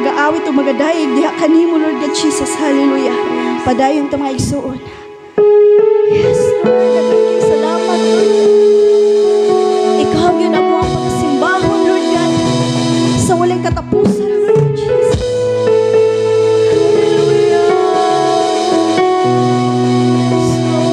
mag-aawit o magadayig diha kanimo, Lord God Jesus. Hallelujah. Padayon ta mga igsuon. Yes, Lord. Nagkakay salamat, Lord God. Ikaw yun ako ang pagsimbahon, Lord God, sa walang katapusan, Lord God Jesus. Hallelujah. Yes, Lord.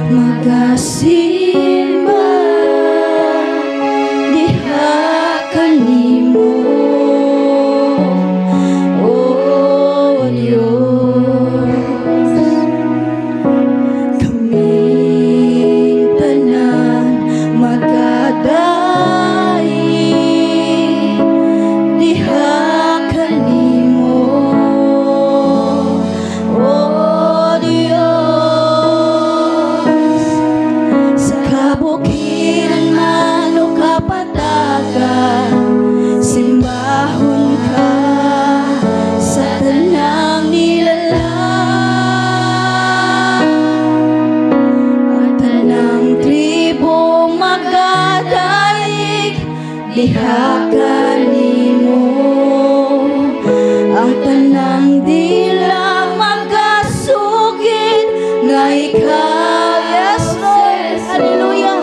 Magasimba diha kanimo, O Diyos. Kaming tanan magadaig diha kanimo, O kabukiran man o kapatagan, simbahon ka sa tanang nilalang. Ang tanang tribo magadaig diha kanimo, ang tanang dila magasugid nga ikaw. Yes, Lord. Hallelujah.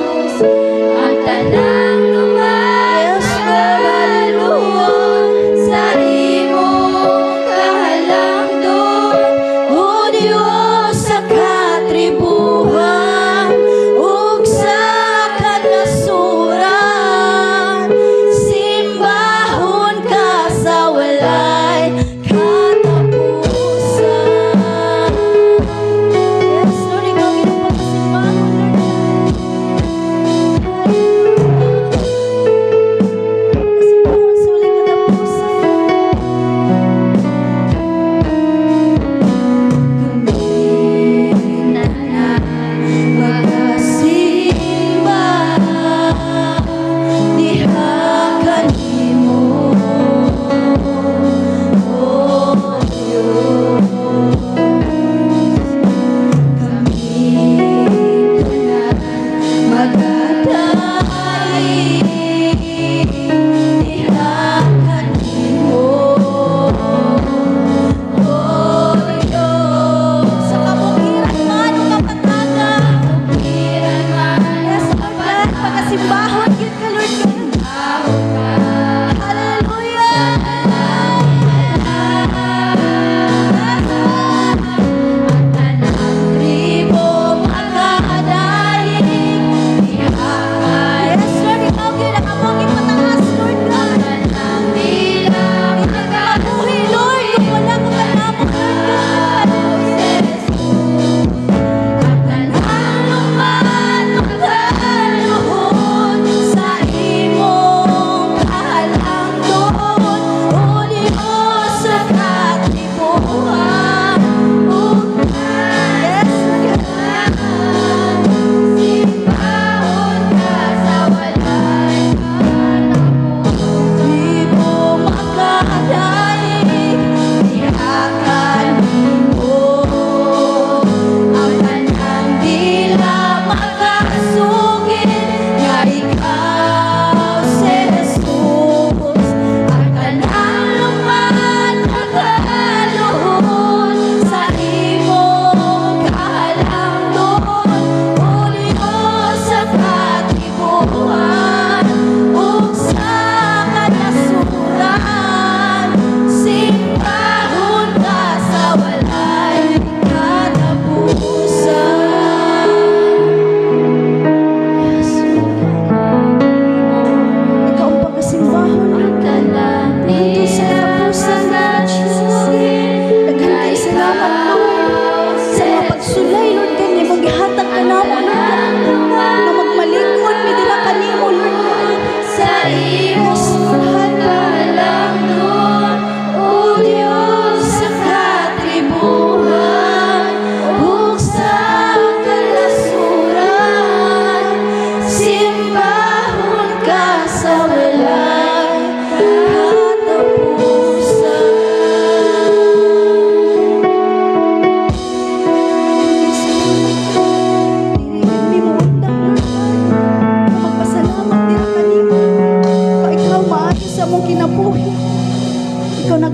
Ang tanang lumas magaluon sa imong kahalangdon, O Diyos sa katribuhan ug sa kanasuran. Simbahon ka sa walay katapusan. Yes, Lord, ikaw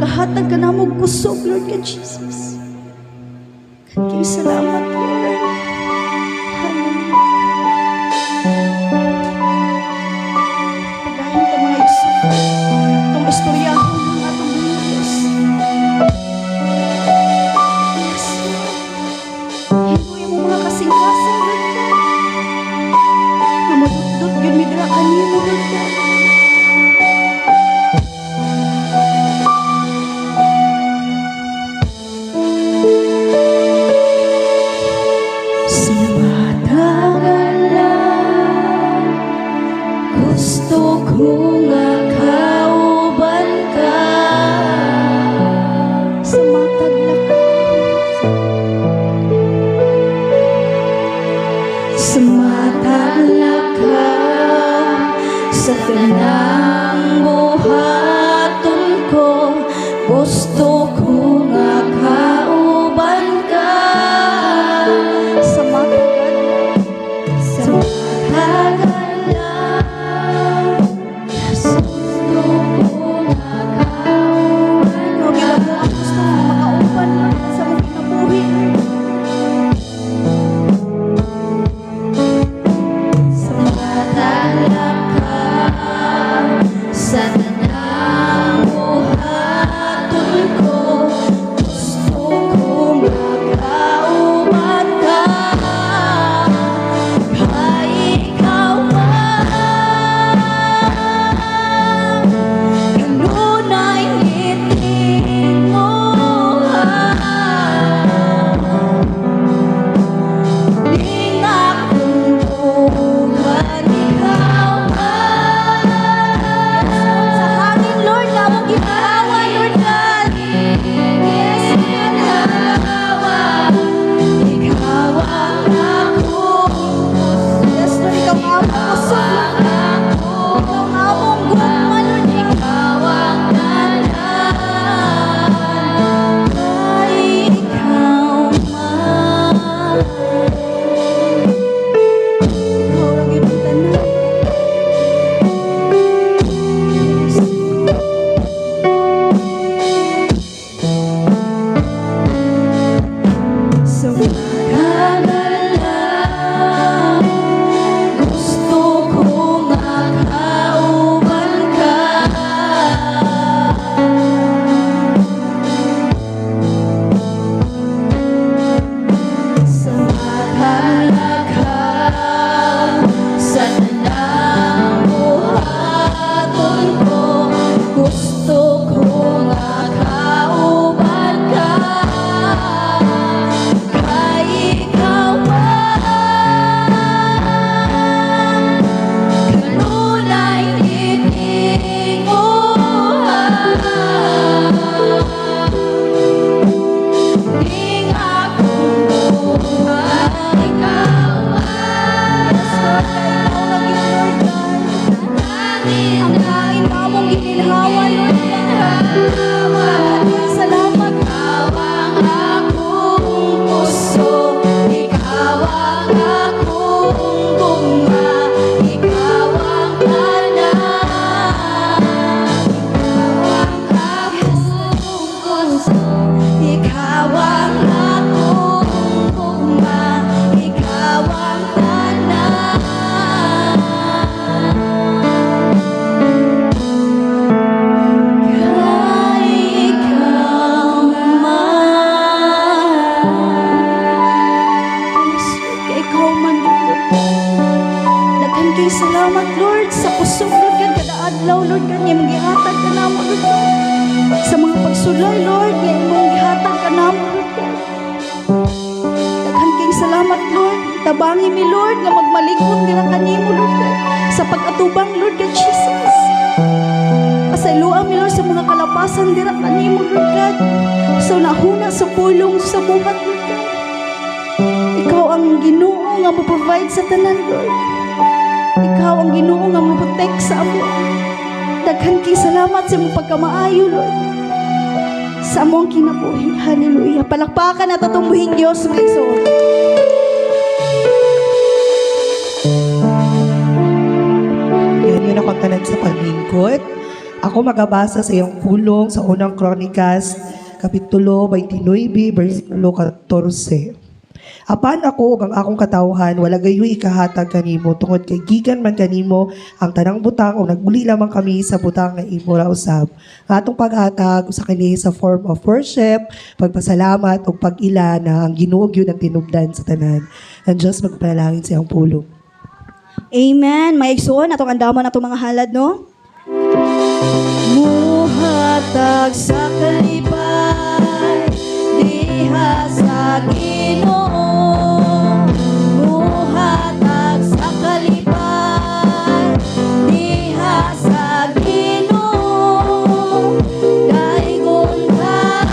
magahatag ka na mong kusog, Lord God Jesus. Kaya salamat, Lord. Hallelujah. Pagdahin ka mga iso, itong istoryahon ng atong Diyos. Yes, Lord. Hinuwi mo mga kasing-kasing, Lord God. Mamadudot yun, midra kanino, Lord God. Gusto ko nga kauban ka sa matag lakaw, sa matag lakaw, sa tanang buhaton ko. Gusto ko nga kauban ka sa matag lakaw, sa matag sa tanang buhaton ko. Gusto ko magkauban ka, kay ikaw man kanunay ngiting mo. Ning akong buhat ikaw man. Sa hangin, Lord, na mong ginahawa, Lord God. Yes, ginahawa. Ikaw ang akong yes, Lord, ikaw ang among kusog, Lord. Ikaw ang among gugma, Lord. Ikaw ang tanan. Kay ikaw man. Ikaw lang ibang tanan. So lang, gusto ko makauban ka sa makalakaw, sa tanang buhaton ko. Gusto ko makauban ka, kay ikaw man kanunay ngiting mo. Ning akong buhat ikaw man. Ikaw lagi, Lord God. Ang hangin na mong gininhawa, Lord God. Salamat. Ikaw ang akong puso, ikaw ang akong bunga, ikaw ang tanan. Ikaw ang akong puso, ikaw ang akong bunga, ikaw ang tanan. Kay ikaw man. Yes, Lord, kay ikaw man, Lord. Daghan kay salamat, Lord, sa kusog, Lord God, kada adlaw, Lord God, nga imong gihatag ka namo, Lord God. Sa mga pagsulay, Lord, nga imong gihatag ka namo, Lord God. Daghan kay salamat, Lord. Tabangi mi, Lord, nga magmalikot dira kanimo, Lord God, sa pag-atubang, Lord God Jesus. Pasayloan mi, Lord, sa mga kalapasan dira kanimo, Lord God. So nahuna sa pulong sa buhat, Lord God. Ikaw ang Ginoo nga mo-provide sa tanan, Lord. Ikaw ang Ginoo nga mo-protect sa amo. Daghan kay salamat sa imong pagkamaayo, Lord, sa among kinabuhi. Hallelujah. Palakpakan at atumbuhin Diyos mga igsoon. Yan yun ako tanan sa paglingkod. Ako magabasa sa iyong pulong sa unang Kronikas, Kapitulo 29, versikulo 14. Apan ako ug ang akong katawhan wala gayoy ikahatag kanimo tungod kay gikan man kanimo ang tanang butang o nagbuli lamang kami sa butang nga imo ra usab. Ang atong paghatag sa kini sa form of worship, pagpasalamat ug pag-ila na ang Ginoo gyud ang tinubdan sa tanan. Ang Dios magpanalangin sa iyong pulong. Amen. May igsoon atong andamon atong mga halad no. Muhatag sa kalipay diha sa Ginoo. Muhatag sa kalipay diha sa Ginoo. Daigon ka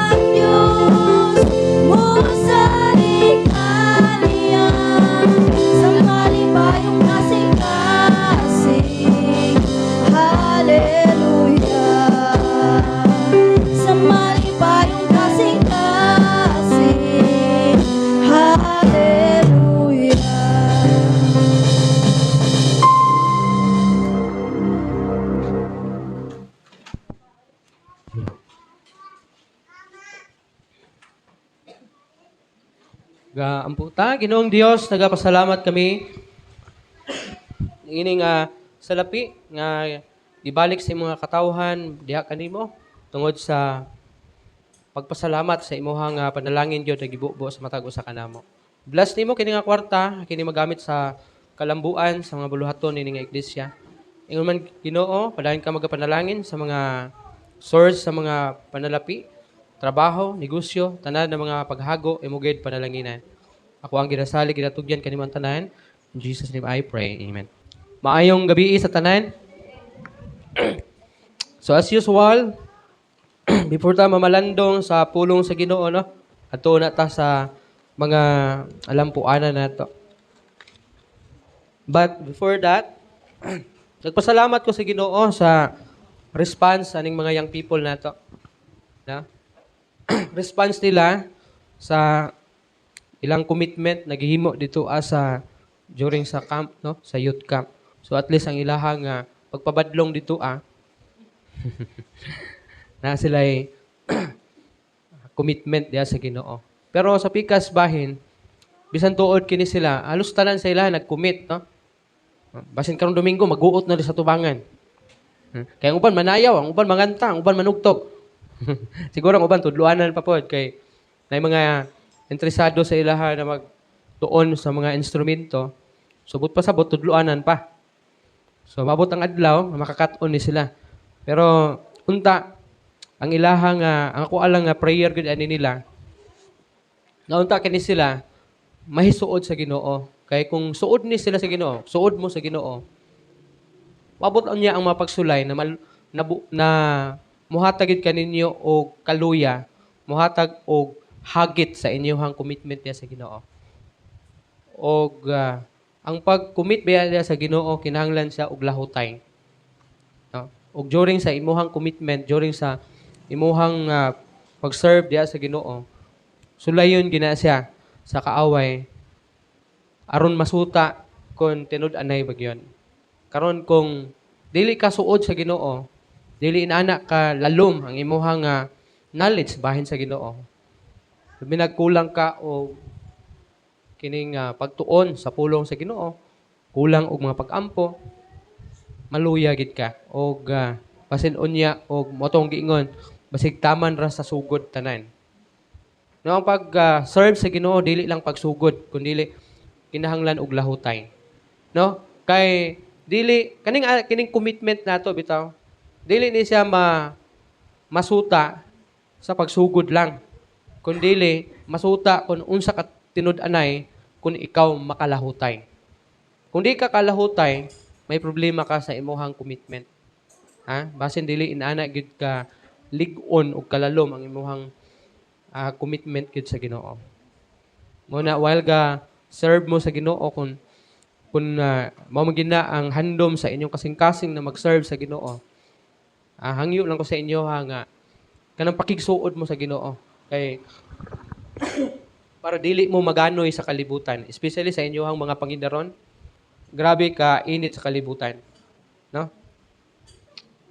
ang Diyos mo sa likalian sa malipayong kasing-kasing. Hallelujah. Sa malipayong kasing-kasing. Hallelujah. Amputa, Ginoong Dios, nagapasalamat kami. Ini nga salapi nga ibalik sa imong katawhan diha kanimo tungod sa pagpasalamat sa imong panalangin gyud nga gibubo sa matag usa ka namo. Bless nimo kini nga kwarta kini magamit sa kalambuan sa mga buluhaton ini nga iglesia. Ingon man Ginoo, padayon ka magapanalangin sa mga source sa mga panalapi, trabaho, negosyo, tanan ng mga paghago imugid panalanginan. Ako ang ginasali ginatugyan kanimo ang tanan. In Jesus name I pray. Amen. Maayong gabi sa tanan. So as usual, before ta mamalandong sa pulong sa Ginoo no, ato na ta sa mga alampuanan nato. But before that, nagpasalamat ko sa Ginoo sa response aning mga young people nato. Na? Response nila sa ilang commitment naghihimo dito sa during sa camp no, sa youth camp. So at least ang ilahang pagpabadlong dito na sila ay commitment diya sa Ginoo. Pero sa pikas bahin, bisan tuod kini sila, halos tanan sa ilaha nag-commit, no? Basin karong Domingo mag-uot na sa tubangan. Kaya ang uban manayaw, ang uban manganta, ang uban manugtog. Siguro ang uban tudluanan pa pod kay nay mga interesado sa ilaha na magtuon sa mga instrumento. Subot pa sabot tudluanan pa. So mabot ang adlaw, makakat-on ni sila. Pero unta ang ilahang ang ako alang prayer gud ani nila. Naunta kini sila mahisuod sa Ginoo. Kay kung suod ni sila sa Ginoo, suod mo sa Ginoo. Mabot niya ang mapagsulay na muhatagid kaninyo og kaluya, muhatag og hagit sa inyong commitment niya sa Ginoo. Og ang pag-commit biya niya sa Ginoo kinahanglan siya og lahutay. No? Og during sa imuhang commitment, during sa imuhang pag-serve diya sa Ginoo, sulayon gina siya sa kaaway aron masuta kung tinud-anay bagyon. Karon kung dili ka suod sa Ginoo, dili inana ka lalom ang imuhang knowledge bahin sa Ginoo. Binagkulang ka o kining pagtuon sa pulong sa Ginoo, kulang og mga pag-ampo, maluya gid ka og basin unya og motong giingon basig taman ra sa sugod tanan. No ang pag-serve sa Ginoo dili lang pagsugod kundi kinahanglan og lahutay. No? Kay dili kining commitment nato bitaw. Dili ni siya masuta sa pagsugod lang. Kundi masuta kung unsa ka tinud-anay kung ikaw makalahutay. Kung di ka kalahutay, may problema ka sa imuhang commitment. Ha? Basin dili inaana gid ka lig-on og kalalom ang imuhang commitment gid sa Ginoo. Muna while ga serve mo sa Ginoo kung mao magina ang handom sa inyong kasing-kasing na mag-serve sa Ginoo. Hangyo lang ko sa inyo nga kanang pakigsuod mo sa Ginoo kay para dili mo maganoy sa kalibutan, especially sa inyong mga pangindaron. Grabe ka init sa kalibutan, no?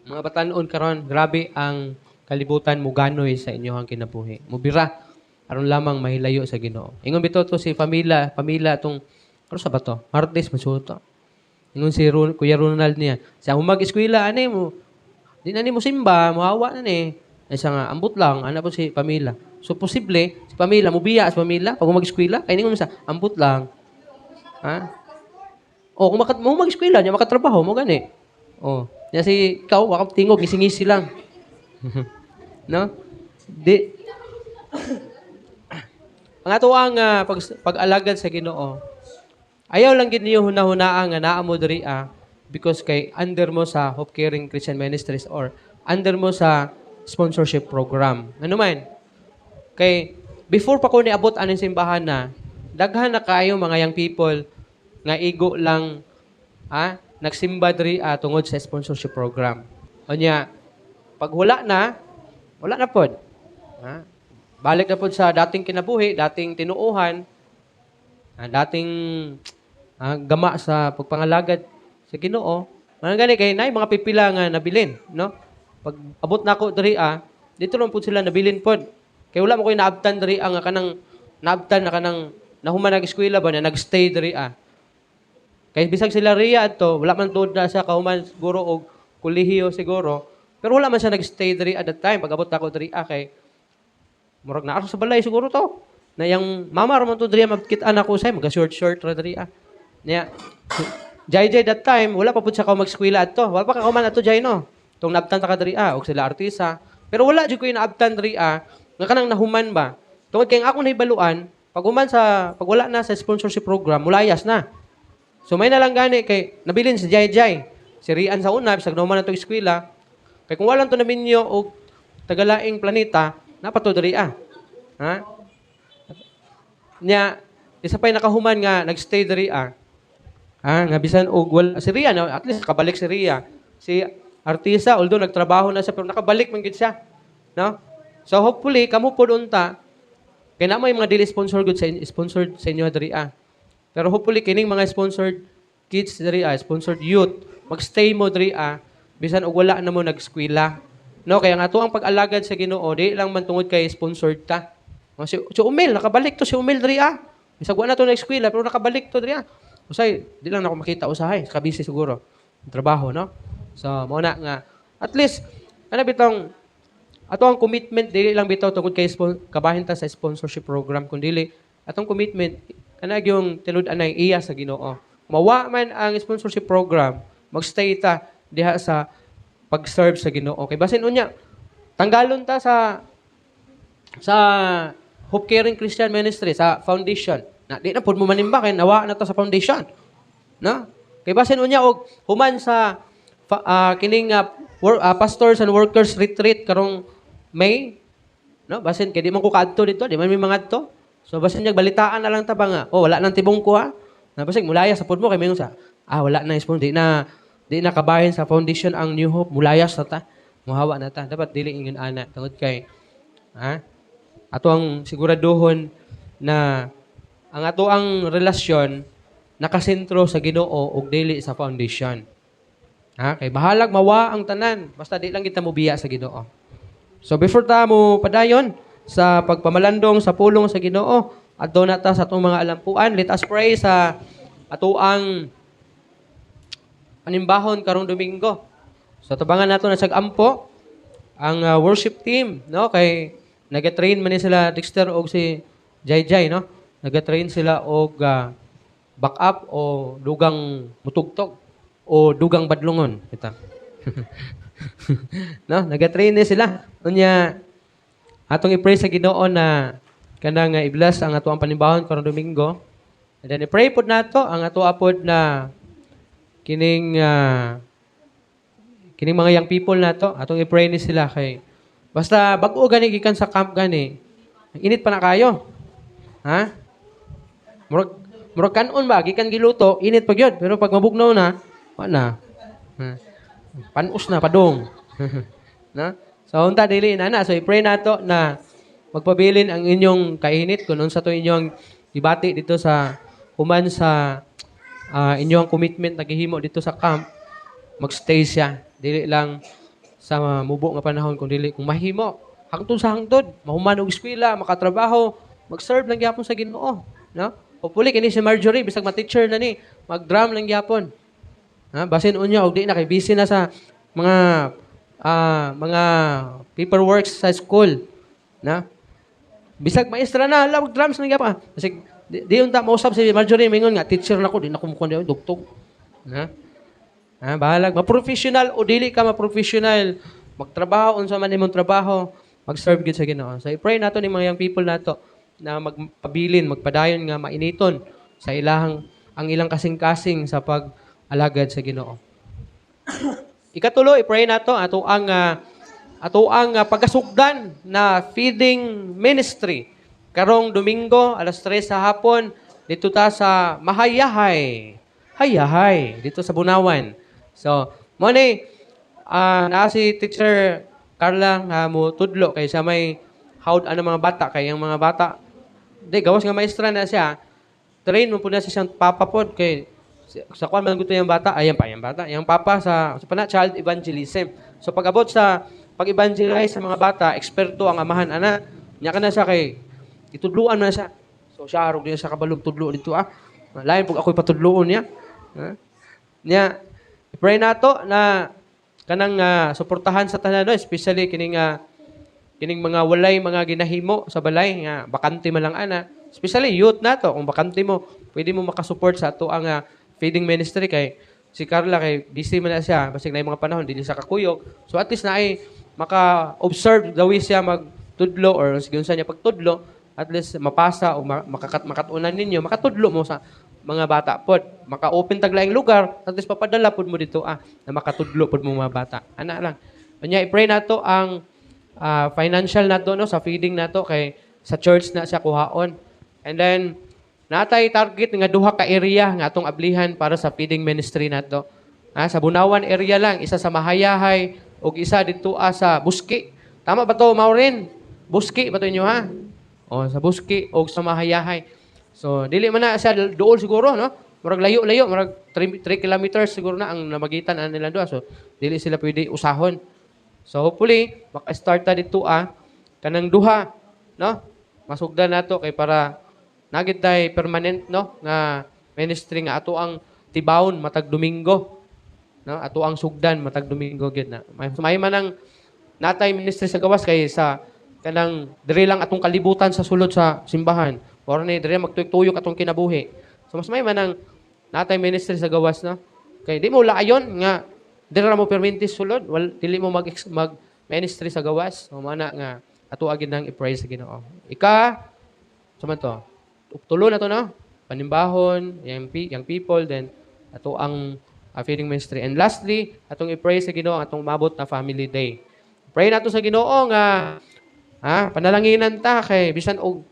Mga batanon karon, grabe ang kalibutan mo ganoy sa inyong kinabuhi. Mubira aron lamang mahilayo sa Ginoo. Ingon bitaw to si pamila tong ano sa ba to? Martes masuto. Ingon si Kuya Ronald niya. Sa mag-eskwela ani mo. Di na ni mo simba, muhawa na ni. Ay siya nga ambot lang ana po si Pamila. So posible si Pamila mubiya sa Pamila pag mag-eskwela kay ningon sa ambot lang. Ha? O kung mo mag-eskwela nya makatrabaho mo gani. O, nya si ikaw wa ka tingog gisingisi lang. No? Di ang ato ang pag-alagad sa Ginoo. Ayaw lang gid niyo hunahunaan nga naa mo diri because kay under mo sa Hope Caring Christian Ministries or under mo sa sponsorship program. Ano man? Kay before pa ko niabot aning simbahan na daghan na kaayo mga young people nga igo lang nagsimba diri tungod sa sponsorship program. Unya pag wala na pod. Balik na pod sa dating kinabuhi, dating tinuuhan, dating gama sa pagpangalagad sa Ginoo. Manang gani kay nay mga pipila nga nabilin, no? Pag abot nako diri dito lang pud sila nabilin pod. Kay wala mo koy naabtan diri nga kanang naabtan na kanang nahuman nag-eskwela ba na nagstay diri Kay bisag sila riya adto, wala man tuod na sa kauman siguro og kolehiyo siguro. Pero wala man siya nagstay diri at that time pag abot nako diri kay murag na sa balay siguro to. Na yang mama ra man to diri magkit-an ako say maga-short ra diri Nya Jay that time wala pa pud siya mag-eskwela adto. Wala pa ka kauman adto Jay no. Tong naabtan ta ka diri og sila artista. Pero wala jud ko naabtan diri nga kanang nahuman ba. Tungod kay ako nahibaluan pag wala na sa sponsorship program mulayas na. So may na lang gani kay nabilin si Jay. Si Rian sa una bisag nahuman na to eskwela. Kay kung wala to naminyo og tagalaing planeta napato diri Ha? Nya isa pa'y nakahuman nga nagstay diri nga bisan og si Ria at least kabalik si Ria. Si artista although nagtrabaho na siya pero nakabalik man gid siya. No? So hopefully kamo pod unta kay na may mga dili sponsored sa inyo diri Pero hopefully kining mga sponsored kids diri sponsored youth magstay mo diri bisan og wala na mo nag-eskwela. No, kaya nga to ang pag-alagad sa Ginoo, di lang man tungod kay sponsored ta. Si Umil, nakabalik to si Umil diri Bisag wala na to na eskwela pero nakabalik to diri Usay, di lang ako makita usahay, kabisi siguro. Ang trabaho, no? So, mao na nga at least bitong ato ang commitment dili lang bitaw tungod kay kabahin ta sa sponsorship program kundi atong commitment kana yung tilud-anay iya sa Ginoo. Mawa man ang sponsorship program, magstay ta diha sa pag-serve sa Ginoo. Okay, basin unya tanggalon ta sa Hope Caring Christian Ministry sa foundation. Na di na pud mo manimba kay nawa na ta sa foundation. No? Kay basin unya og human sa kining pastors and workers retreat karong May. No, basin kay di man ko kaadto dito, di man may mga adto. So basin balitaan na lang ta ba nga. Wala nang tibong ko Na basin mulaya sa pud mo kay mayon sa wala na sponsor di na kabahin sa foundation ang New Hope mulayas na ta. Muhawa na ta. Dapat dili ingon ana tungod kay ato ang siguraduhon na ang ato ang relasyon nakasentro sa Ginoo ug dili sa foundation. Kay bahalag mawa ang tanan basta di lang kita mobiya sa Ginoo. So before ta mo padayon sa pagpamalandong sa pulong sa Ginoo adto na ta sa atong mga alampuan, let us pray sa ato ang panimbahon karong Domingo. So tabangan nato na sag-ampo ang worship team, no? Kay nagatrain man ni sila Dexter og si Jay, no? Nagatrain sila og backup o dugang mutugtog o dugang badlungon kita. No, nagatrain ni sila. Unya atong i-pray sa Ginoo na kanang i-bless ang ato ang panimbahon karong Domingo. And then i-pray pod nato ang ato apod na kining mga young people nato atong i-pray ni sila kay basta bag-o gani gikan sa camp gani init pa na kayo murag kanon ba gikan giluto init pa gyud pero pag mabugnaw na wala panus na padong na so unta dili na so i-pray nato na magpabilin ang inyong kainit kun unsa to inyong ibati dito sa human sa inyong commitment naghihimo dito sa camp, magstay siya. Dili lang sa mubo nga panahon kung dili kung mahimo hangtod sa hangtod mahuman og eskwela makatrabaho mag-serve lang gyapon sa Ginoo no hopefully kini si Marjorie bisag ma-teacher na ni mag-drum lang gyapon ha basin unya og di na kay busy na sa mga paperworks sa school na bisag maestra na ala mag-drums lang gyapon bisag di unta mausap si Marjorie mingon nga teacher na ko di na ko mukuha dugtog ha bahalag ma-professional o dili ka ma-professional magtrabaho unsa man imong trabaho mag-serve gid sa Ginoo. So i-pray nato ni mga young people nato na magpabilin, magpadayon nga mainiton sa ang ilang kasing-kasing sa pag-alagad sa Ginoo. Ikatulo, i-pray nato ato ang pagkasugdan na feeding ministry. Karong Domingo alas 3 sa hapon dito ta sa Mahayahay. Hayahay dito sa Bunawan. So, mo ni naa si Teacher Carla nga mo tudlo kay sa may hawd ano mga bata kay ang mga bata gawas nga maestra na siya train mo po na siya papa pod kay sa kwan man gusto yung bata yung papa sa pana child evangelism so pag-abot sa pag-evangelize sa mga bata eksperto ang amahan ana nya kana siya kay itudluan man siya so siya arog din sa kabalog tudlo dito lain pag ako'y patudloon niya nya pray nato na kanang suportahan sa tanan no especially kining mga walay mga ginahimo sa balay nga bakante man lang ana especially youth nato kung bakante mo pwede mo makasupport sa ato ang feeding ministry kay si Carla kay busy man na siya basig na yung mga panahon dili sa kakuyog so at least na ay maka-observe dawi siya magtudlo or sigun sa niya pagtudlo at least mapasa o makatunan ninyo makatudlo mo sa mga bata pod maka-open taglaing lugar at least papadala pod mo dito na makatudlo pod mo mga bata ana lang kanya i-pray nato ang financial nato no sa feeding nato kay sa church na siya kuhaon and then natay target nga duha ka area nga atong ablihan para sa feeding ministry nato sa Bunawan area lang isa sa Mahayahay ug isa dito sa Buski tama ba to Maureen Buski ba to inyo sa Buski ug sa Mahayahay. So, dili man na siya dool siguro, no? Murag layo-layo, murag 3 kilometers siguro na ang namagitan nila doon. So, dili sila pwede usahon. So, hopefully, maka-start ta dito, kanang duha, no? Masugdan nato kay para nagit tay permanent, no? Nga ministry nga ato ang tibawon matag Domingo. No? Ato ang sugdan matag Domingo gid na. May man ang natay ministry sa gawas kay sa kanang diri lang atong kalibutan sa sulod sa simbahan. Or ni dire magtuyok atong kinabuhi. So mas may man ang natay ministry sa gawas na. Kay di mo laayon nga dire mo permintis sulod, dili mo mag ministry sa gawas. O mana nga ato agid nang i-pray sa Ginoo. Sama to. Tulo na to no. Panimbahon, young people, then ato ang feeding ministry. And lastly, atong i-pray sa Ginoo atong mabot na family day. Pray nato sa Ginoo nga panalanginan ta kay bisan og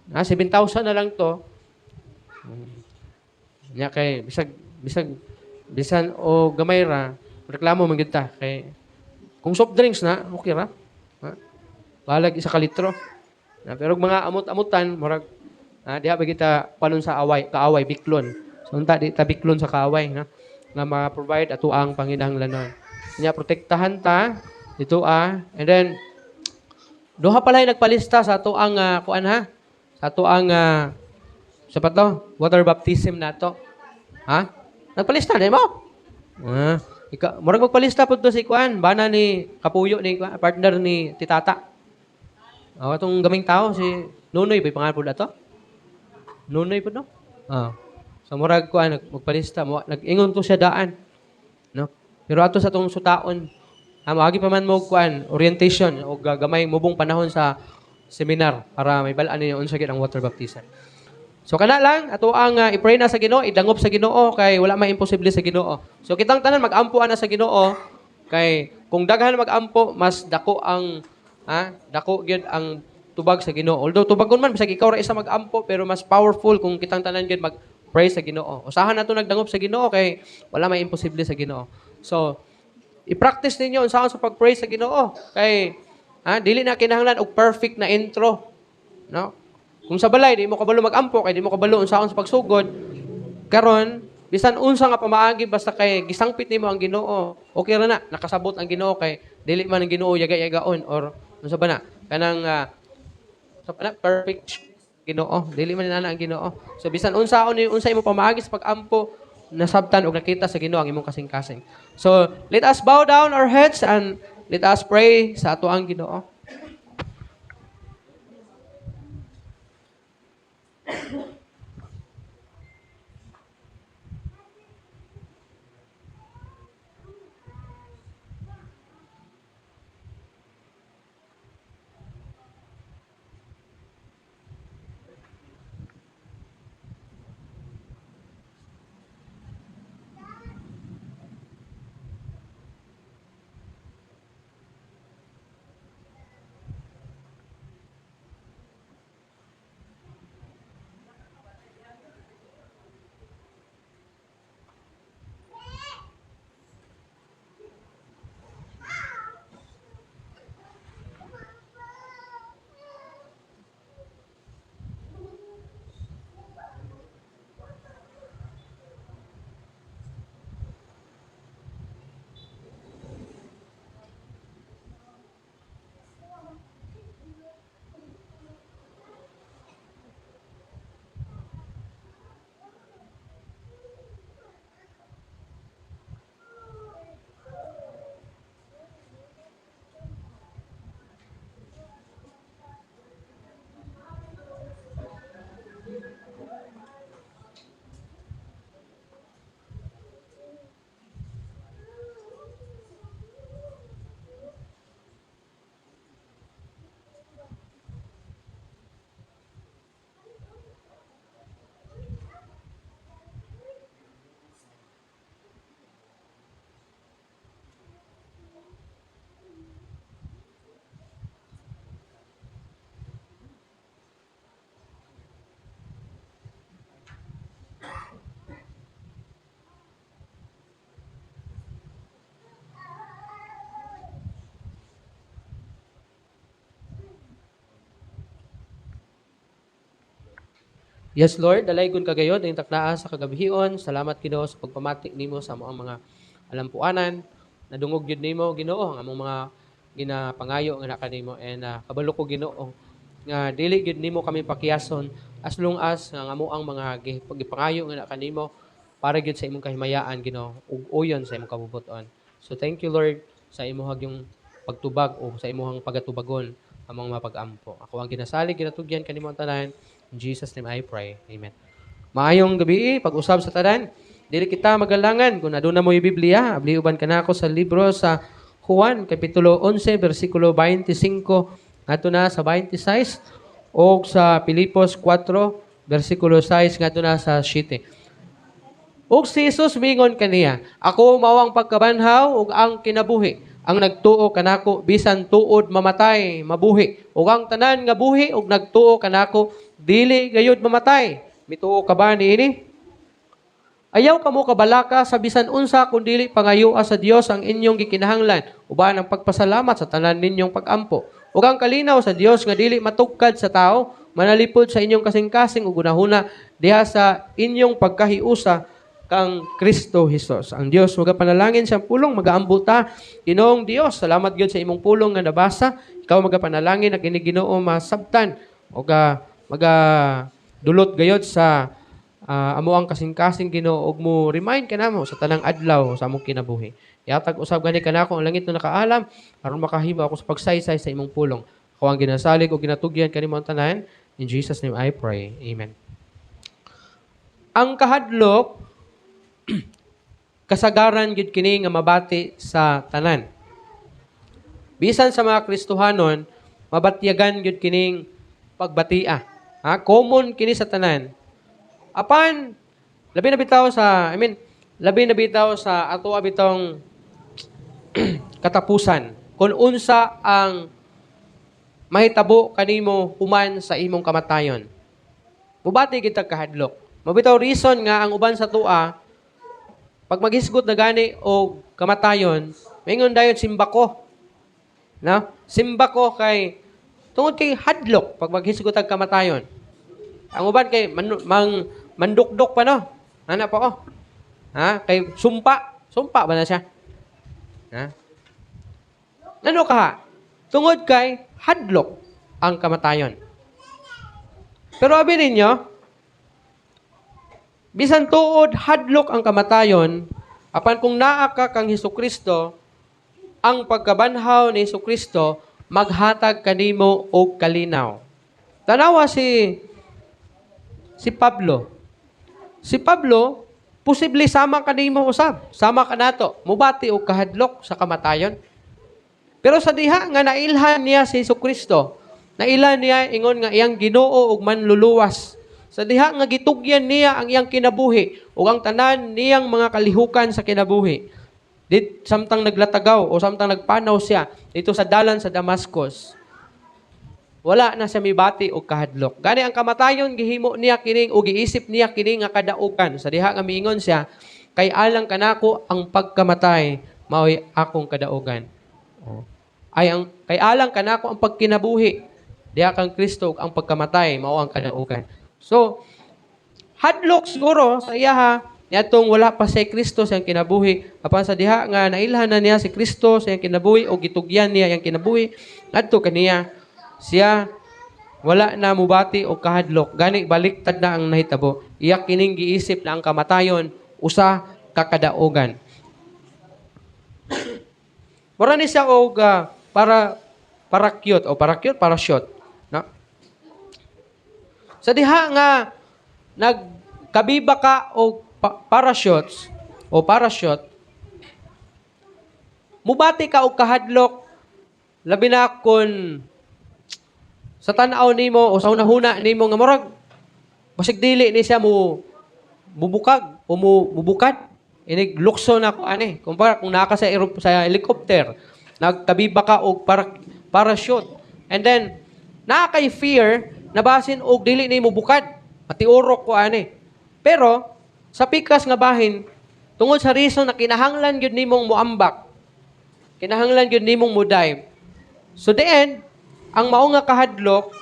7,000 na lang to. Nya kay bisan o gamay ra reklamo man gid ta kay kung soft drinks na okay ra. Balag isa ka litro. Pero mga amot-amutan murag diha ba kita panon sa kaaway biklon. So unta di ta biklon sa kaaway nga ma-provide ato ang panginahanglanon. Nya protektahan ta dito and then duha pala nagpalista sa ato ang sa ato ang water baptism nato. Nagpalista na mo? Murag magpalista po to si kuan, bana ni kapuyo ni partner ni Titata. Atong gaming tao si Nunoy pa pangalan po dato. Nunoy po no? So murag kuan magpalista mo, nag-ingon to siya daan. No? Pero ato sa tong sutaon, agi pa man mo kuan orientation o gagamay mubong panahon sa seminar para may balaan ninyo unsa gid ang water baptism. So kana lang ato ang i-pray na sa Ginoo, idangop sa Ginoo kay wala may imposible sa Ginoo. So kitang tanan mag-ampo ana sa Ginoo kay kung daghan mag-ampo mas dako ang dako gyud ang tubag sa Ginoo. Although tubagon man bisag ikaw ra isa mag-ampo pero mas powerful kung kitang tanan gyud mag-pray sa Ginoo. Usahan nato nagdangop sa Ginoo kay wala may imposible sa Ginoo. So i-practice ninyo unsaon sa pag-pray sa Ginoo kay dili na kinahanglan og perfect na intro. No? Kung sa balay, di mo kabalo mag-ampo, kay di mo kabalo unsaon sa pagsugod, karon Bisan unsa nga pamaagi basta kay gisangpit nimo ang Ginoo. Okay ra na, nakasabot ang Ginoo kay dili man ang Ginoo yaga-yagaon or unsa ba na kanang sa perfect Ginoo, dili man nana ang Ginoo. So bisan unsa imo pamaagi sa pag-ampo, nasabtan og nakita sa Ginoo ang imong kasing-kasing. So let us bow down our heads and let us pray sa ato ang Ginoo. Yes, Lord, dalaygon kagayon ang taknaa sa kagabihion. Salamat Ginoo sa pagpamatik nimo sa among mga alampuanan. Nadungog gyud nimo Ginoo ang among mga ginapangayo nga kanimo and kabalo ko Ginoo nga dili gyud nimo kami pakiyason as long as nga amo ang mga gipangayo nga kanimo para gyud sa imong kahimayaan Ginoo ug uyon sa imong kabubuton. So thank you Lord sa imong yung pagtubag o sa imong pagatubagon among mapag-ampo. Ako ang ginasalig ginatugyan kanimo ang tanan. In Jesus' name I pray. Amen. Maayong gabi, pag-usab sa tanan. Dili kita magalangan kung aduna mo yung Biblia. Abliuban ka na ako sa libro sa Juan, Kapitulo 11, versikulo 25, ngadto na sa 26, o sa Pilipos 4, versikulo 6, ngadto na sa 7. Ug si Jesus mingon kaniya, ako mao ang pagkabanhaw ug ang kinabuhi. Ang nagtuo kanako bisan tuod mamatay, mabuhi. Ug ang tanan nga buhi ug nagtuo kanako dili gayud mamatay. Mituo ka ba niini? Ayaw kamo kabalaka sa bisan unsa kun dili pangayoa sa Dios ang inyong gikinahanglan uban ang pagpasalamat sa tanan ninyong pag-ampo. Ug ang kalinaw sa Dios nga dili matugkad sa tao, manalipod sa inyong kasing-kasing ug unahuna diha sa inyong pagkahiusa kang Kristo Jesus. Ang Dios magapanalangin sa pulong magaambo ta. Ginoong Dios, salamat gyud sa imong pulong nga nabasa. Ikaw magapanalangin na kini Ginoo masabtan o dulot gayod sa amo ang kasing-kasing Ginoo ug mo remind kanamo sa tanang adlaw sa among kinabuhi. Yatag usab gani kanako ang langit na nakaalam aron makahimo ako sa pagsaysay sa imong pulong. Ako ang ginasalig ug ginatugyan kanimo ang tanan. In Jesus name I pray. Amen. Ang kahadlok kasagaran gyud kini nga mabati sa tanan. Bisan sa mga Kristohanon, mabatyagan gyud kining pagbatia. Common kini sa tanan. Apan labi na bitaw sa ato bitong katapusan. Kung unsa ang mahitabo kanimo human sa imong kamatayon. Mubati kita kahadlok. Mabitaw reason nga ang uban sa tua pag maghisgot na gani o kamatayon, maingon dayon simba ko. No? Simba ko kay tungod kay hadlok pag maghisgot ang kamatayon. Ang uban kay mandukdok pa no. Ana pa Ha? Kay sumpa. Sumpa ba na siya? Ha? Ano ka? Tungod kay hadlok ang kamatayon. Pero abi ninyo, bisan tuod hadlok ang kamatayon, apan kung naa ka kang Hesukristo, ang pagkabanhaw ni Hesukristo maghatag kanimo og kalinaw. Tanawa si Pablo. Si Pablo, posible sama kanimo usab. Sama ka nato. Mubati og kahadlok sa kamatayon. Pero sa diha nga nailhan niya si Hesukristo, nailhan niya ingon nga iyang Ginoo ug manluluwas. Sa diha nga gitugyan niya ang iyang kinabuhi ug ang tanan niyang mga kalihukan sa kinabuhi. Samtang naglatagaw o samtang nagpanaw siya dito sa dalan sa Damascus, wala na siya mibati o kahadlok. Gani ang kamatayon gihimo niya kining o giisip niya kining nga kadaugan. Sa diha nga miingon siya, kay alang kanako ang pagkamatay mao'y akong kadaugan. Kay alang kanako ang pagkinabuhi. Diha kang Kristo ang pagkamatay mao ang kadaugan. So, hadlok siguro sa iyaha niadtong wala pa si Kristo sa iyang kinabuhi. Apan sa diha nga nailhan na niya si Kristo sa iyang kinabuhi o gitugyan niya iyang kinabuhi, adto kaniya siya wala na mubati o kahadlok. Gani baliktad na ang nahitabo. Iya kining giisip na ang kamatayon usa ka kadaugan. Mura ni siya og parachute, no? Sa diha nga nagkabiba ka og parachute, mubati ka og kahadlok labi na kun sa tan-aw nimo o sa hunahuna nimo nga murag basig dili ni siya mubukag o mubukad. Inig lukso na ko ani. Kumpara kung naka sa helicopter, nagkabiba ka og parachute. And then nakay fear na basin og dili nimo bukad. Matiurok ko ani. Pero sa pikas nga bahin, tungod sa reason na kinahanglan gyud nimong moambak. Kinahanglan gyud nimong mo-dive. So the end, ang mao nga kahadlok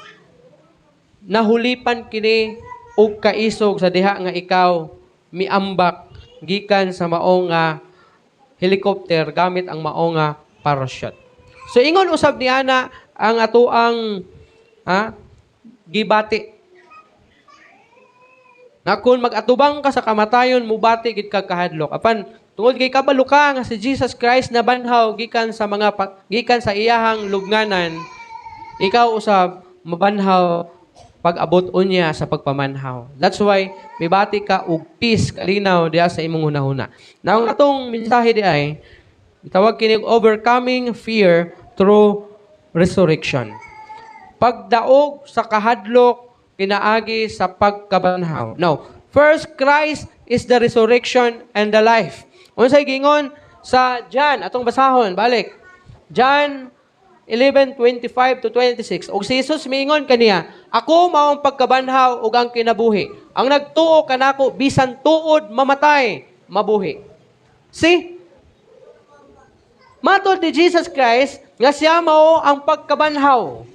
nahulipan kini og kaisog sa diha nga ikaw miambak gikan sa mao nga helicopter gamit ang mao nga parachute. So ingon usab ni ana ang atoang gibati. Na kung mag-atubang ka sa kamatayon, mubati gid ka kahadlok. Apan tungod kay kabalo ka nga si Jesus Christ na banhaw gikan sa iyahang lugnanan, ikaw usab mabanhaw pag-abot unya sa pagpamanhaw. That's why mibati ka og peace kalinaw diha sa imong hunahuna. Now ang atong mensahe di ay itawag kini overcoming fear through resurrection. Pagdaog sa kahadlok pinaagi sa pagkabanhaw. Now, first, Christ is the resurrection and the life. Unsay gingon sa John, atong basahon, balik. John 11:25 to 26. Og si Jesus miingon kaniya, ako mao ang pagkabanhaw ug ang kinabuhi. Ang nagtuo kanako bisan tuod mamatay, mabuhi. See? Matod ni Jesus Christ nga siya mao ang pagkabanhaw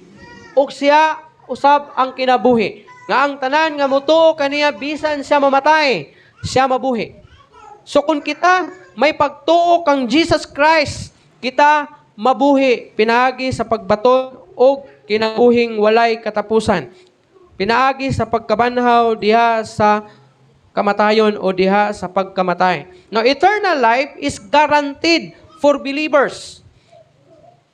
ug siya usab ang kinabuhi. Nga ang tanan nga mutuo kaniya bisan siya mamatay, siya mabuhi. So kung kita may pagtuo kang Jesus Christ, kita mabuhi pinaagi sa pagbaton o kinabuhing walay katapusan. Pinaagi sa pagkabanhaw diha sa kamatayon o diha sa pagkamatay. Now, eternal life is guaranteed for believers.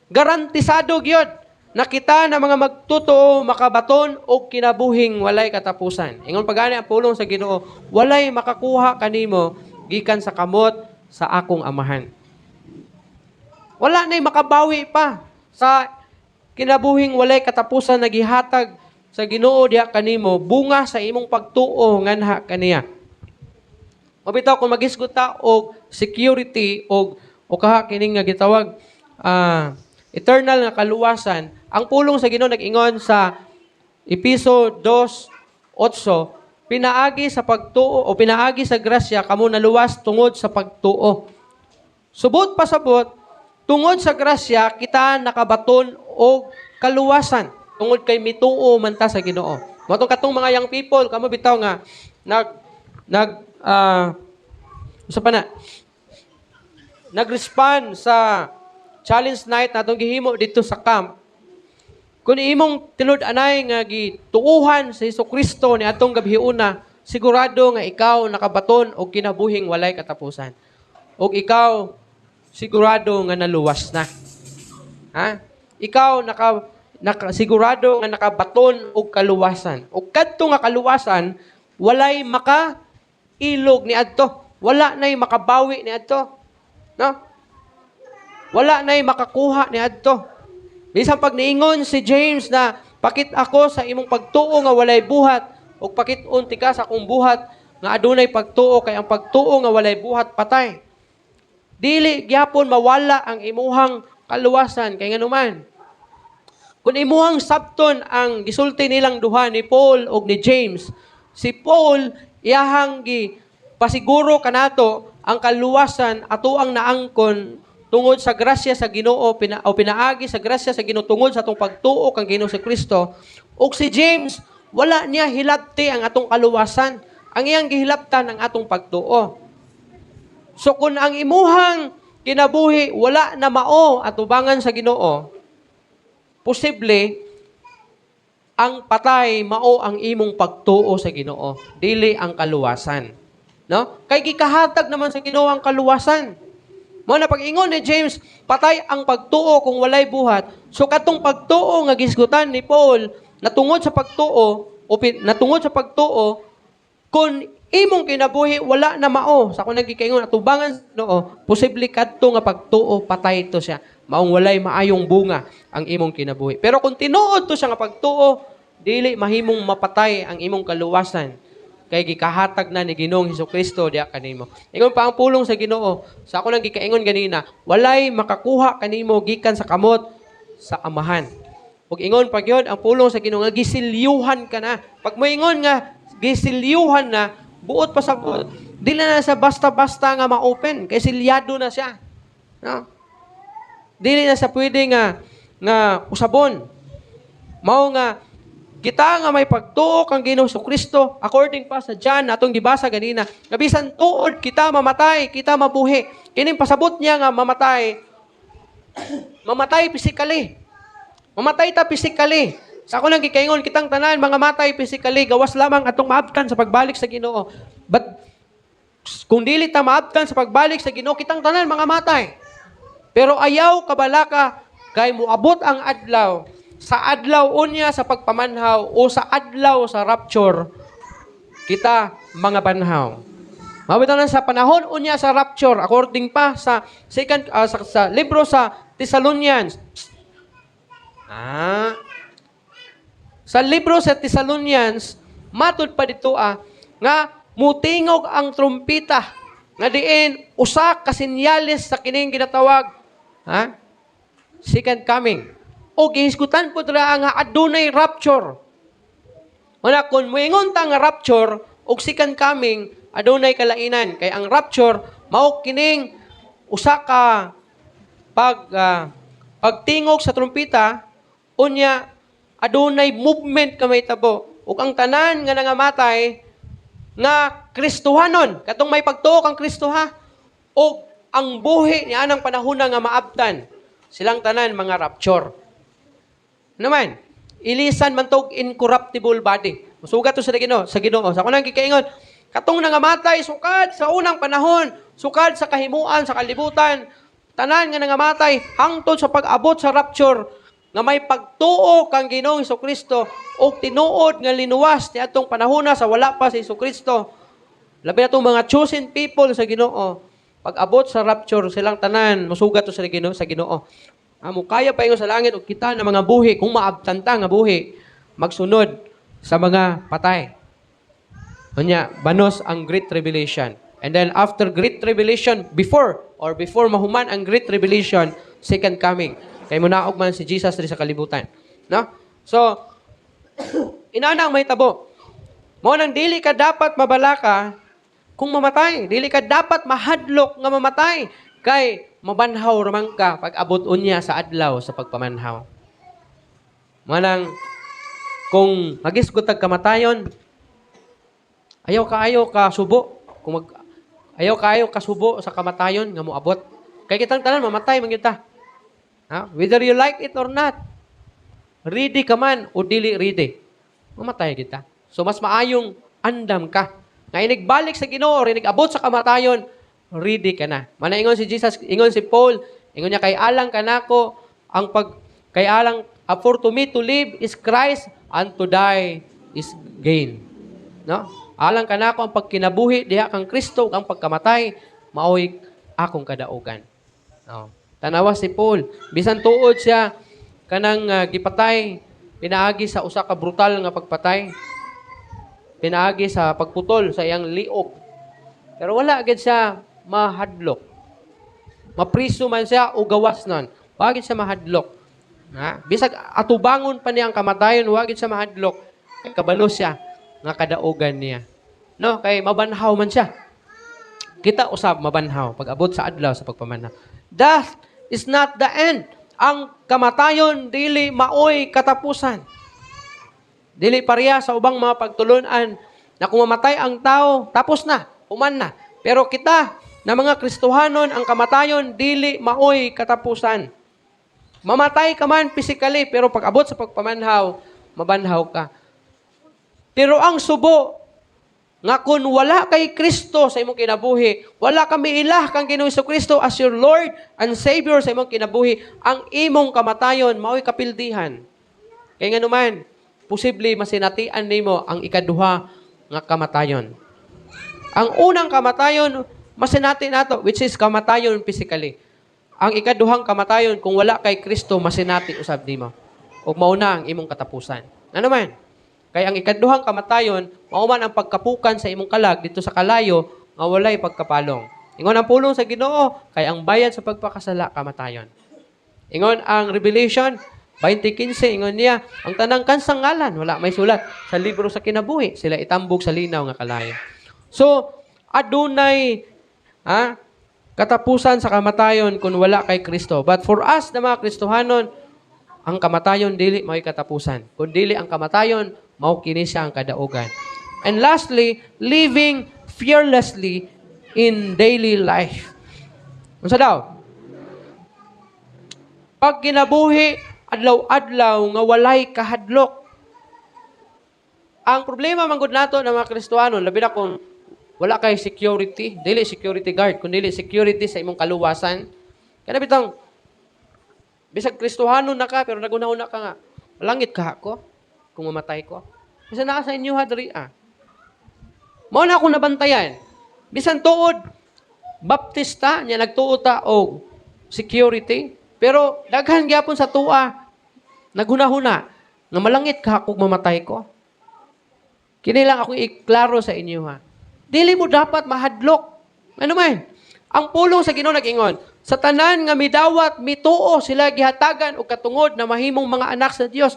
Garantisado gyud na kita na mga magtotoo makabaton o kinabuhing walay katapusan. Ingon pagani ang pulong sa Ginoo, walay makakuha kanimo gikan sa kamot sa akong amahan. Wala na'y makabawi pa sa kinabuhing walay katapusan na gihatag sa Ginoo diha kanimo bunga sa imong pagtuo nganha kaniya. Mabitaw kung magisgot ta og security og kaha kining nga gitawag eternal nga kaluwasan, ang pulong sa Ginoo nag-ingon sa Episo 2:8, pinaagi sa pagtuo o pinaagi sa grasya kamo naluwas tungod sa pagtuo. Subot pasabot, tungod sa grasya kita nakabaton og kaluwasan tungod kay mituo man ta sa Ginoo. Matong katong mga young people kamo bitaw nga Usa pa na. Nag-respond sa challenge night na itong gihimo dito sa camp. Kung imong tinud-anay nga gituuhan sa Hesukristo ni atong gabiuna, sigurado nga ikaw nakabaton og kinabuhing walay katapusan. Og ikaw sigurado nga naluwas na. Ha? Ikaw sigurado nga nakabaton og kaluwasan. Og kadto nga kaluwasan, walay maka-ilog ni adto. Wala nay makabawi ni adto. No? Wala nay makakuha ni adto. Bisan pag niingon si James na pakit ako sa imong pagtuo nga walay buhat o pakit-on ti ka sa akong buhat nga adunay pagtuo kay ang pagtuo nga walay buhat patay. Dili gyapon mawala ang imuhang kaluwasan kay nganuman. Kung imuhang sabton ang gisulti nilang duha ni Paul ug ni James, si Paul iyahang pasiguro kanato ang kaluwasan ato ang naangkon tungod sa grasya sa Ginoo o pinaagi sa grasya sa Ginoo tungod sa atong pagtuo kang Ginoo si Kristo. Ug si James wala niya hilabti ang atong kaluwasan. Ang iyang gihilabtan ang atong pagtuo. So kung ang imuhang kinabuhi wala na mao atubangan sa Ginoo, posible ang patay mao ang imong pagtuo sa Ginoo, dili ang kaluwasan. No? Kay gikahatag naman sa Ginoo ang kaluwasan. Mo na pag-ingon ni James, patay ang pagtuo kung walay buhat. So katong pagtuo nga gisgutan ni Paul, natungod sa pagtuo kung imong kinabuhi wala na mao sa kung nagikaingon atubangan no, posible kadto nga pagtuo patay to siya. Maong walay maayong bunga ang imong kinabuhi. Pero kung tinuod to siya nga pagtuo, dili mahimong mapatay ang imong kaluwasan. Kay gikahatag na ni Ginoong Hesukristo diha kanimo. Ingon pa ang pulong sa Ginoo. Sa ako lang gikaingon ganina, walay makakuha kanimo gikan sa kamot sa amahan. Ug ingon pa gyud ang pulong sa Ginoo nga gisilyuhan ka na. Pag moingon nga gisilyuhan na, buot pa sa buot, dili na sa basta-basta nga ma-open kay silyado na siya. No? Dili na sa pwede nga usabon. Mao nga kita nga may pagtuo kang Ginoo Kristo according pa sa John atong gibasa ganina. Nga bisan tuod kita mamatay, kita mabuhi. Kining pasabot niya nga mamatay physically. Mamatay ta physically. Sa ako lang gikaingon kitang tanan mga matay physically gawas lamang atong maabtan sa pagbalik sa Ginoo. But kung dili ta maabtan sa pagbalik sa Ginoo kitang tanan mga matay. Pero ayaw kabalaka kay moabot ang adlaw sa adlaw unya sa pagpamanhaw o sa adlaw sa rapture, kita mga banhaw. Mabitanan sa panahon unya sa rapture, according pa sa sa libro sa Thessalonians. Sa libro sa Thessalonians, matud pa dito nga mutingog ang trumpita nga diin usa ka senyales sa kining ginatawag second coming. O gihisgutan po dira nga adunay rapture. Wala kung moingon ta nga rapture og second coming adunay kalainan kay ang rapture mao kining usa ka pagtingog sa trumpita unya adunay movement kamay tabo ug ang tanan nga nangamatay nga Kristohanon katong may pagtuo kang Kristo ug ang buhi ni anang panahon nga maabtan silang tanan mga rapture. Naman, ilisan man tog incorruptible body. Musugat to sa Ginoo, sa kunang gikaingon, katong nangamatay sukad sa unang panahon, sukad sa kahimuan sa kalibutan, tanan nga nangamatay hangtod sa pag-abot sa rapture nga may pagtuo kang Ginoong Hesukristo ug tinuod nga linuwas ni atong panahona sa wala pa si Hesukristo. Labi na itong mga chosen people sa Ginoo. Pag-abot sa rapture silang tanan, musugat to sa Ginoo. Amo kaya pa ingon sa langit o kita na mga buhi kung maabtan ta nga buhi magsunod sa mga patay. Unya banos ang Great Tribulation. And then after Great Tribulation, before mahuman ang Great Tribulation, second coming. Kay munaog man si Jesus diri sa kalibutan. No? So inanang may tabo. Mo nang dili ka dapat mabalaka kung mamatay. Dili ka dapat mahadlok nga mamatay kay mabanhaw ramang ka pag abot unya sa adlaw sa pagpamanhaw. Manang kung hagisgot kamatayon, ayaw ka subo. Kung Ayaw kayo kasubo sa kamatayon nga moabot. Kay kitang tanan mamatay man kita. Ha? Whether you like it or not. Ready ka man o dili ready. Mamatay kita. So mas maayong andam ka. Nga inigbalik sa Ginoo, inigabot sa kamatayon, ready ka na. Manaingon si Jesus, ingon si Paul, ingon niya, kay alang ka nako, kay alang, for to me to live is Christ, and to die is gain. No? Alang ka nako ang pagkinabuhi, diha kang Kristo, ang pagkamatay, maoy akong kadaugan. No? Tanawa si Paul, bisan tuod siya, kanang gipatay, pinaagi sa usa ka brutal nga pagpatay, pinaagi sa pagputol sa iyang liog. Pero wala agad siya mahadlok. Mapriso man siya o gawas nun. Wagid siya mahadlok. Ha? Bisag atubangon pa niya ang kamatayon, wagid siya mahadlok. Kabalo siya nga kadaugan niya. No, kay mabanhaw man siya. Kita usab mabanhaw pag abot sa adlaw sa pagpamanaw. Death is not the end. Ang kamatayon dili maoy katapusan. Dili pareha sa ubang mga pagtulunan na kung mamatay ang tao, tapos na, human na. Pero kita, na mga Kristohanon, ang kamatayon, dili maoy katapusan. Mamatay ka man physically, pero pag abot sa pagpamanhaw, mabanhaw ka. Pero ang subo, nga kung wala kay Kristo sa imong kinabuhi, wala kami ilah kang Ginoong Kristo as your Lord and Savior sa imong kinabuhi, ang imong kamatayon, maoy kapildihan. Kaya nga naman, posible masinatian nimo ang ikaduha nga kamatayon. Ang unang kamatayon, masinati nato, which is kamatayon physically. Ang ikaduhang kamatayon, kung wala kay Kristo, masinati usab nimo. O mauna ang imong katapusan. Ano man? Kaya ang ikaduhang kamatayon, mauman ang pagkapukan sa imong kalag dito sa kalayo, nga walay pagkapalong. Ingon ang pulong sa Ginoo, kaya ang bayad sa pagpakasala, kamatayon. Ingon ang Revelation 20:15, ingon niya, ang tanang kansang ngalan, wala may sulat sa libro sa kinabuhi, sila itambog sa linaw nga kalayo. So, adunay katapusan sa kamatayon kung wala kay Kristo. But for us na mga Kristohanon, ang kamatayon dili may katapusan. Kung dili ang kamatayon, mao kini siya ang kadaugan. And lastly, living fearlessly in daily life. Unsa daw? Pag kinabuhi, adlaw-adlaw nga walay kahadlok. Ang problema man gud nato ng mga Kristohanon, labi na kung wala kay security, dili security guard, kun dili security sa imong kaluwasan. Kaya bitang bisag Kristohanon na ka pero nagunahon ka nga, malangit ka ako kung mamatay ko. Bisan naa sa inyo hadri Mao na akong nabantayan. Bisan tuod baptista nya nagtuo ta og security, pero daghan gyapon sa tuwa naghunahuna nga malangit ka kung mamatay ko. Kini lang ako iklaro sa inyo Dili mo dapat mahadlok. Ano man? Ang pulong sa Ginoo nag-ingon, sa tanan nga midawat, mituo sila gihatagan og katungod na mahimong mga anak sa Dios.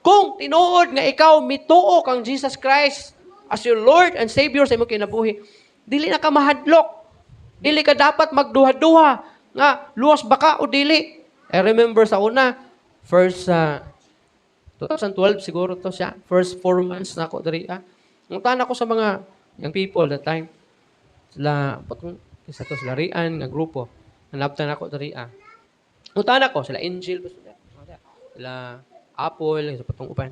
Kung tinuod nga ikaw mituo kang Jesus Christ as your Lord and Savior sa imong kinabuhi, dili na ka mahadlok. Dili ka dapat magduha-duha nga luwas ba ka o dili. I remember sa una, first 2012 siguro to siya. First 4 months na ako diri. Nguntan ako sa mga young people that time. Sila, isa to sila Rian, nga grupo. Nanabtan ako diri. Nguntan ako, sila Angel, sila Apple, sa patong upan.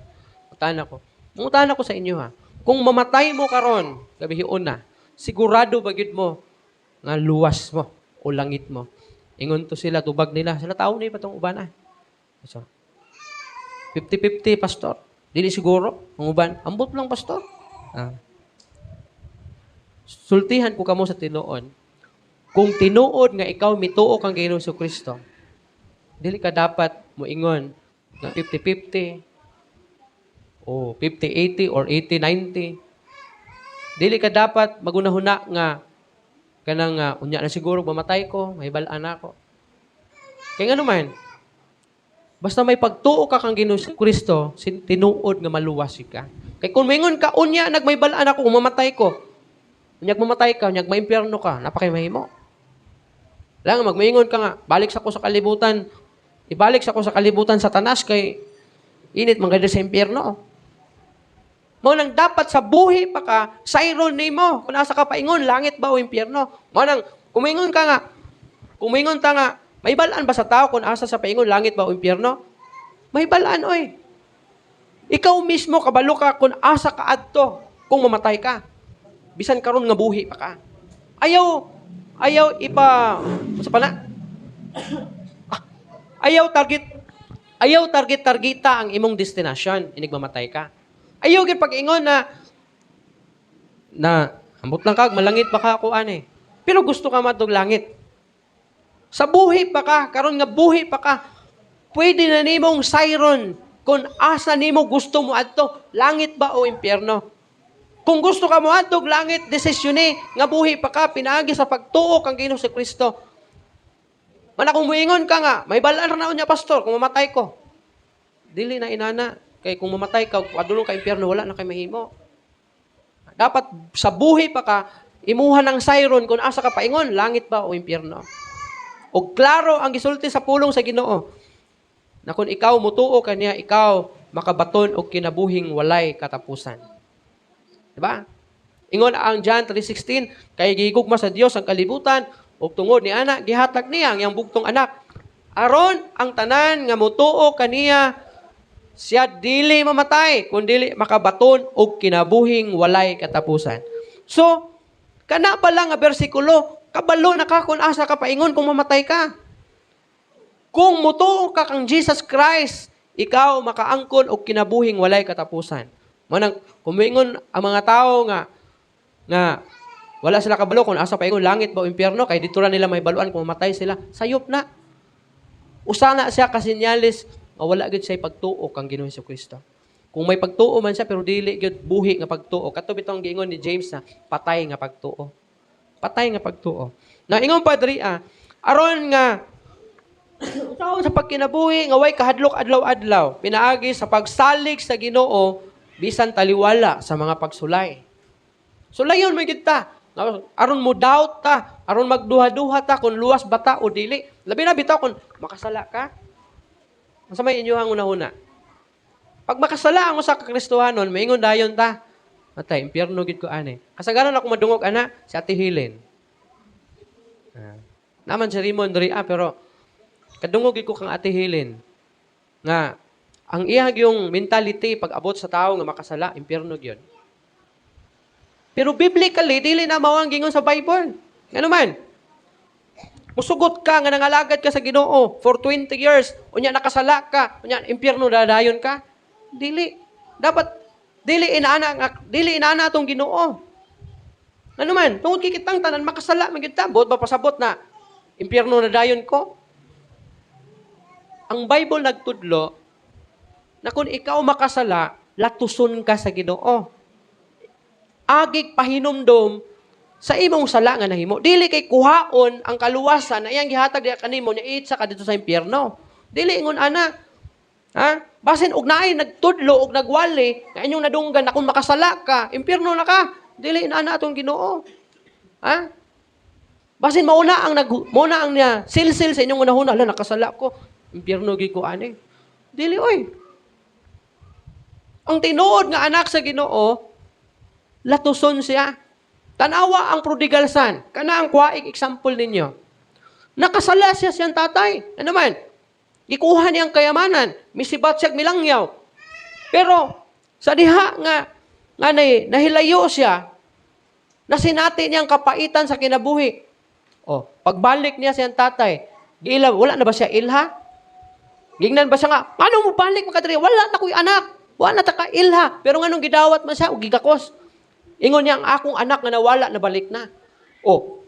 Nguntan ako sa inyo Kung mamatay mo karon, gabihion na, sigurado bagid mo nga luwas mo o langit mo. Ingon to sila, tubag nila. Sila tao na patong uban So, 50-50, pastor. Dili siguro. Ang uban, ambot lang, pastor. Sultihan ko kamo sa tinuod. Kung tinuod nga ikaw mituo kang Ginoong Kristo, dili ka dapat moingon nga 50-50 o 50-80 or 80-90. Dili ka dapat magunahuna nga kanang unya na siguro mamatay ko, may balaan ako. Kaya nga naman, basta may pagtuo ka kang Ginoong Kristo, tinuod nga maluwas ka. Kaya kung mingon ka, unya, nagmay balaan ako, mamatay ko. Unyag mamatay ka, unyag maimpyerno ka, napakimahimo. Lang, magmingon ka nga, balik sa ko sa kalibutan, ibalik sa ko sa kalibutan sa tanas, kay init, manggada sa impyerno. Mo nang dapat sa buhi pa ka, sayron nimo. Kung asa ka paingon, langit ba o impyerno? Mo nang kumingon ka nga. Kumingon ta nga, may balaan ba sa tao kung asa sa paingon, langit ba o impyerno? May balaan, oy. Ikaw mismo, kabalo ka kung asa ka adto, kung mamatay ka. Bisan karon nga buhi pa ka. Ayaw sa pana? Ayaw targeta ang imong destinasyon, inig mamatay ka. Ayaw gid pag-ingon na ambot lang kag malangit pa ka ako ani. Pero gusto ka matog langit. Sa buhi pa ka, karon nga buhi pa ka, pwede na nimong sayron kung asa nimo gusto mo adto, langit ba o impyerno. Kung gusto ka mo adtog langit, desisyon nga buhi pa ka, pinaagi sa pagtuo kang Ginoo si Kristo. Mana kung muingon ka nga, may balaan na niya pastor kung mamatay ko. Dili na inana, kay kung mamatay ka, adulong ka impyerno, wala na kay mahimo. Dapat sa buhi pa ka, imuha ng sayron kung asa ka paingon, langit ba o impyerno. O klaro ang gisulti sa pulong sa Ginoo na kung ikaw mutuo kaniya, ikaw makabaton og kinabuhing walay katapusan. Diba? Ingon ang John 3:16, kay gigugma sa Dios ang kalibutan ug tungod ni ana gihatag niya ang iyang bugtong anak. Aron ang tanan nga mutuo kaniya siya dili mamatay kundi makabaton og kinabuhing walay katapusan. So, kana pa lang nga bersikulo, kabalo na ka kung asa ka paingon kung mamatay ka. Kung mutuo ka kang Jesus Christ, ikaw makaangkon og kinabuhing walay katapusan. Manang kumingon ang mga tao nga wala sila kabalo kung asa paingon langit ba o impyerno, kay dito ra nila may baluan kung mamatay sila. Sayop na. Usana siya kasinyalis wala gid siya pagtuo kang Ginoo Jesucristo. Kung may pagtuo man siya pero dili gid buhi nga pagtuo. Kato bitong giingon ni James na patay nga pagtuo. Patay nga pagtuo. Na ingon pa diri aron nga sa pagkinabuhi nga way kahadlok adlaw-adlaw, pinaagi sa pagsalig sa Ginoo bisan taliwala sa mga pagsulay. Sulayon may kita. Aron mo doubt ta, aron magduha-duha ta kung luwas bata o dili. Labi na bitaw kung makasala ka. Asa may inyuhang una-una? Pag makasala ang usa ka Kristohanon, maingon dayon ta. Matay, impyerno gid ko ani. Kasagaran ako madungog ana si Ate Helen. Naman si Raymond diri pero kadungog gid ko kang Ate Helen nga ang iyang yung mentality pag abot sa tao nga makasala, impyerno gyud. Pero biblically dili na mao ang gingon sa Bible. Ngano man? Musugot ka nga nangalagad ka sa Ginoo for 20 years, unya nakasala ka, unya impyerno dadayon ka. Dili. Dapat dili inaana atong Ginoo. Ngano man? Tungod kay kitang tanan makasala man gyud ta, buot ba pasabot na impyerno na dayon ko? Ang Bible nagtudlo na kung ikaw makasala, latuson ka sa Ginoo. Agig pahinumdom sa imong sala nga nahimo. Dili kay kuhaon ang kaluwasan na iyang gihatag diha kanimo nya itsa ka dito sa impyerno. Dili ingon ana. Ha? Basin og naay nagtudlo og nagwali nga inyong nadunggan na kung makasala ka, impyerno na ka. Dili ana atong Ginoo. Ha? Basin mauna ang niya silsil sa inyong unahuna, ala nakasala ko, impyerno gi ko ani. Dili oy. Ang tinuod nga anak sa Ginoo, latuson siya. Tanawa ang prodigal son. Kana ang kuwaig example ninyo. Nakasala siya siyang tatay. Ano man? Gikuha niyang kayamanan. Misibat siya milangyaw. Pero, sa diha nga nahilayo siya, nasinati niyang kapaitan sa kinabuhi. O, pagbalik niya siyang tatay, wala na ba siya ilha? Gingnan ba siya nga, paano mo balik makadiri? Wala na ko'y anak. Wala na taka ilha. Pero nga nung gidawat man siya, o gigakos. Ingon niya, ang akong anak na nawala, nabalik na. O,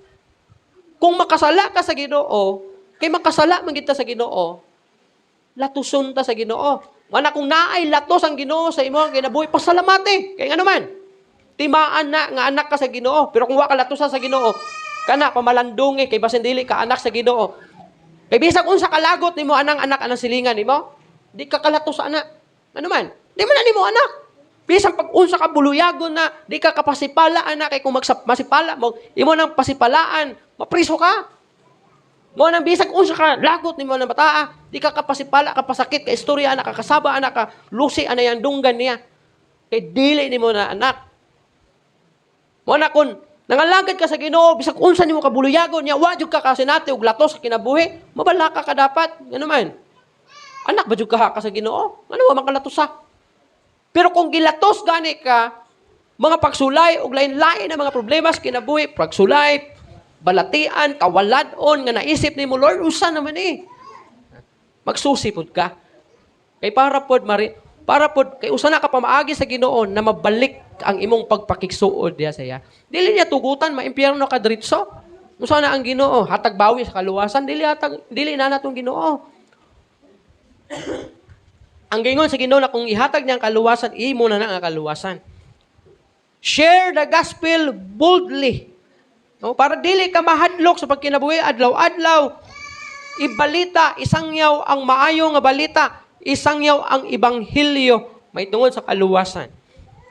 kung makasala ka sa Ginoo, kay makasala man kita sa Ginoo, latuson ta sa Ginoo. Mana kung naay latos ang Ginoo sa imo ang kinabuhi, pasalamate. Kay ano man, timaan na nga anak ka sa Ginoo. Pero kung wa ka latusan sa Ginoo, kana pamalandungi, kay basin dili ka anak sa Ginoo. Kay bisag unsa kalagot nimo anang anak anang silingan nimo, di ka kalatos anak. Ano man? Di man na nimo anak. Bisan pag unsa ka buluyagon na, di ka kapasipala anak kay kung masipala mo, imo nang pasipalaan, mapriso ka. Mo nang bisag unsa ka lagot nimo nang bataa, di ka kapasipala, kapasakit, ka istorya anak, kakasaba anak ka, lusi ana yang dunggan niya. Kay dili nimo na anak. Mo na kun nangalangkad ka sa Ginoo bisag unsa nimo kabuluyagon nya wa jud ka kasinati og latos sa kinabuhi, mabalaka ka dapat. Ngano man? Anak ba jud ka sa Ginoo? Ngano wa man kalatosa? Pero kung gilatos gani ka, mga pagsulay og lain-lain na mga problema sa kinabuhi, pagsulay, balatian, kawaladon nga naisip nimo, Lord, usa naman magsusi pud ka. Kay para pod kay usa na ka pamaagi sa Ginoo na mabalik ang imong pagpakigsuod diya saya. Dili niya tugutan maimpyerno ka diretso. Usa na ang Ginoo hatag bawi sa kaluwasan, dili na natong Ginoo. Ang gingon sa Ginoo na kung ihatag niya ang kaluwasan, imo na ang kaluwasan. Share the gospel boldly. No, para dili ka mahadlok sa pagkinabuhi adlaw-adlaw. Ibalita, isangyaw ang maayo nga balita, isangyaw ang ibanghilyo may tungod sa kaluwasan.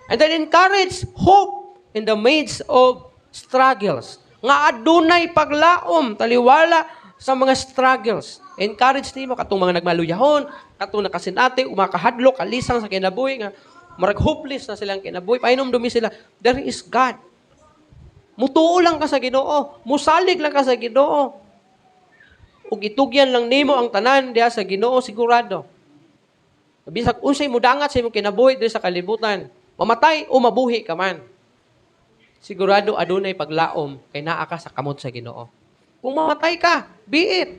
And then encourage hope in the midst of struggles. Nga adunay paglaom, taliwala sa mga struggles. Encourage nimo katong mga nagmaluyahon, katong nakasinati, umakahadlok, kalisang sa kinabuhi nga marag hopeless na silang kinabuhi. Painom dumi sila. There is God. Mutuo lang ka sa Ginoo. Musalig lang ka sa Ginoo. Ug itugyan lang nimo ang tanan diha sa Ginoo sigurado. Bisag unsay mudangat sa imong kinabuhi diri sa kalibutan, mamatay o mabuhi ka man. Sigurado adunay paglaom kay naa ka sa kamot sa Ginoo. Kung mamatay ka, be it.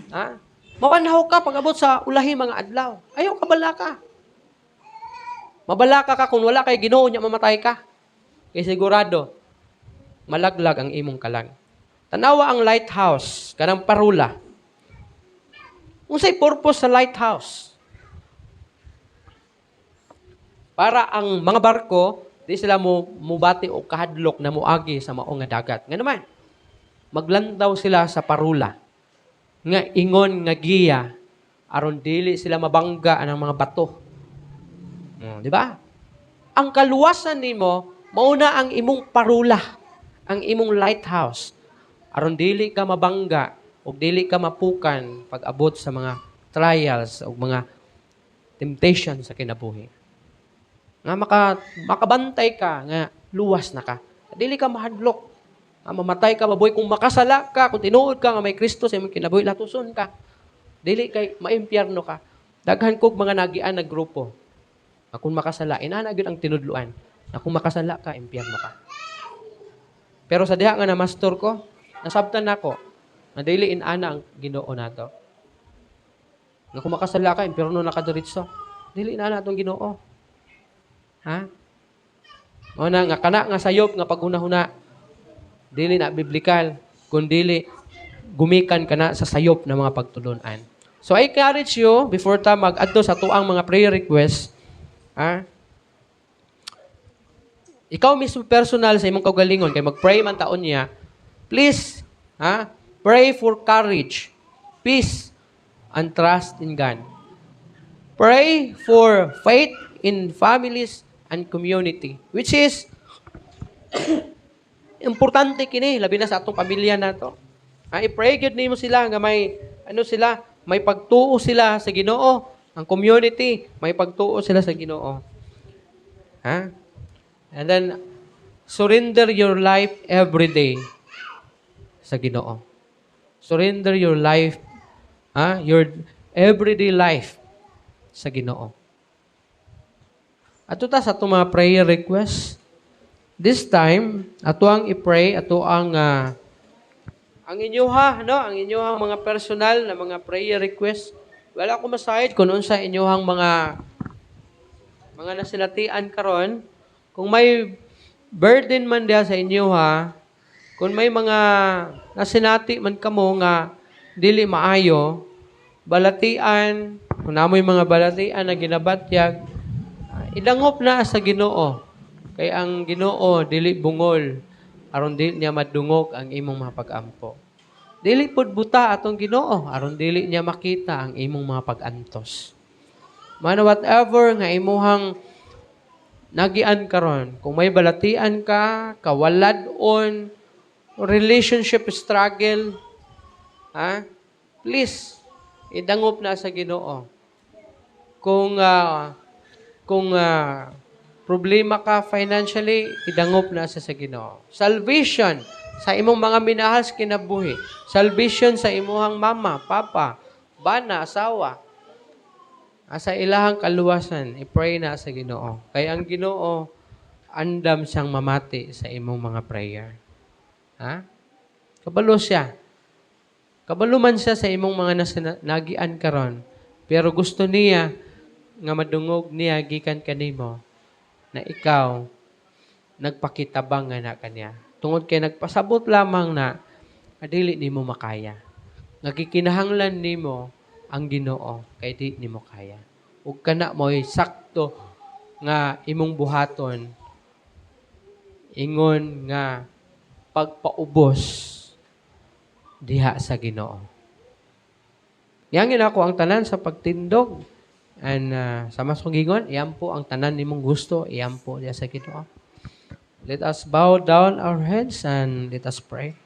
Ha? Mapanhaw ka pag-abot sa ulahi mga adlaw. Ayaw ka bala ka. Mabalaka ka kung wala kay Ginoo nya mamatay ka. Kay sigurado malaglag ang imong kalang. Tanawa ang lighthouse, kanang parula. Unsay purpose sa lighthouse? Para ang mga barko, di sila mubati o kahadlok na muagi sa maong nga dagat. Nga naman, maglandaw sila sa parula. Nga ingon nga giya, aron dili sila mabangga ang mga bato. Di ba? Ang kaluwasan nimo, mauna ang imong parula, ang imong lighthouse. Aron dili ka mabangga o dili ka mapukan pag-abot sa mga trials o mga temptation sa kinabuhi. Nga makabantay ka, nga luwas na ka. Dili ka mahadlok. Mamatay ka, mabuhay. Kung makasala ka, kung tinuod ka nga may Kristo sa imong kinabuhi, latuson ka. Dili kay maimpyerno ka. Daghan kog mga nagian na grupo. Kung makasala, inana gyud ang tinudluan. Kung makasala ka, impyerno ka. Pero sa diha nga na master ko, nasabtan nako na dili inana ang Ginoo nato. Nga kung makasala ka, impyerno na ka diretso. Dili inana atong Ginoo. Ha? O na nga kana nga sayop nga paghunahuna, dili na biblikal, kundi gumikan kana sa sayop na mga pagtulunan. So I encourage you before ta mag-adto sa tuang mga prayer requests, ha? Ikaw mismo personal sa imong kaugalingon kay mag-pray man taon niya. Please, ha? Pray for courage, peace, and trust in God. Pray for faith in families and community, which is importante kini labi na sa atong pamilya nato. I-pray gyud nimo sila nga may may pagtuo sila sa Ginoo, ang community may pagtuo sila sa Ginoo. Ha? And then surrender your life every day sa Ginoo. Surrender your life, your everyday life sa Ginoo. Ato ta sa itong mga prayer request. This time, ato ang i-pray, ato ang ang inyuha mga personal na mga prayer request. Wala ko masahid kung unsa inyuhang mga nasinatian karon. Kung may burden man diha sa inyuha, kung may mga nasinati man kamo nga dili maayo, balatian, kung namoy mga balatian na ginabatyag, idangop na sa Ginoo. Kay ang Ginoo dili bungol aron dili niya madungog ang imong mga pag-ampo. Dili pud buta atong Ginoo aron dili niya makita ang imong mga pag-antos. Man whatever nga imuhang nagian karon, kung may balatian ka, kawaladon, relationship struggle, please idangop na sa Ginoo. Kung kung problema ka financially, idangop na sa Ginoo. Salvation sa imong mga minahal sa kinabuhi. Salvation sa imuhang mama, papa, bana, asawa. Sa ilahang kaluwasan, i-pray na sa Ginoo. Kaya ang Ginoo, andam siyang mamati sa imong mga prayer. Ha? Kabalo siya. Kabalo man siya sa imong mga nagian karon. Pero gusto niya nga madungog niya gikan kanimo na ikaw nagpakitabang nga na kanya. Tungod kay nagpasabot lamang na adili nimo makaya. Nagikinahanglan nimo ang Ginoo kay di nimo kaya. Ug kana mo'y sakto nga imong buhaton ingon nga pagpaubos diha sa Ginoo. Yangin ako ang tanan sa pagtindog and sa mas gingon, iyan po ang tanan nimong gusto, iyan po diha sa Ginoo. Let us bow down our heads and let us pray.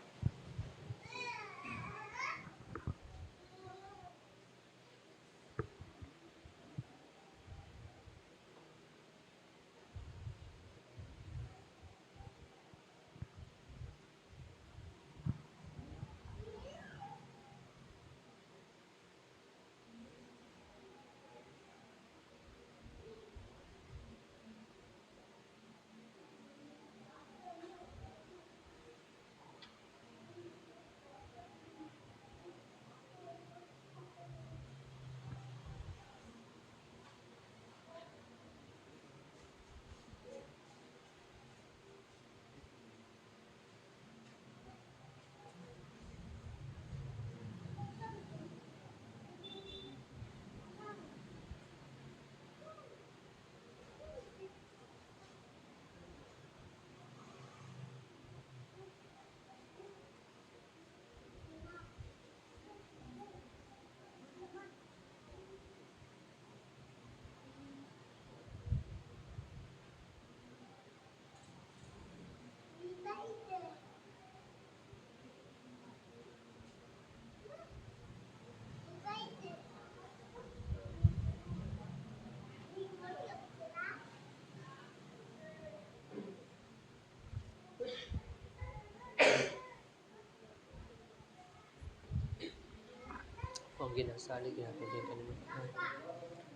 Ang ginasalig natin din kanina.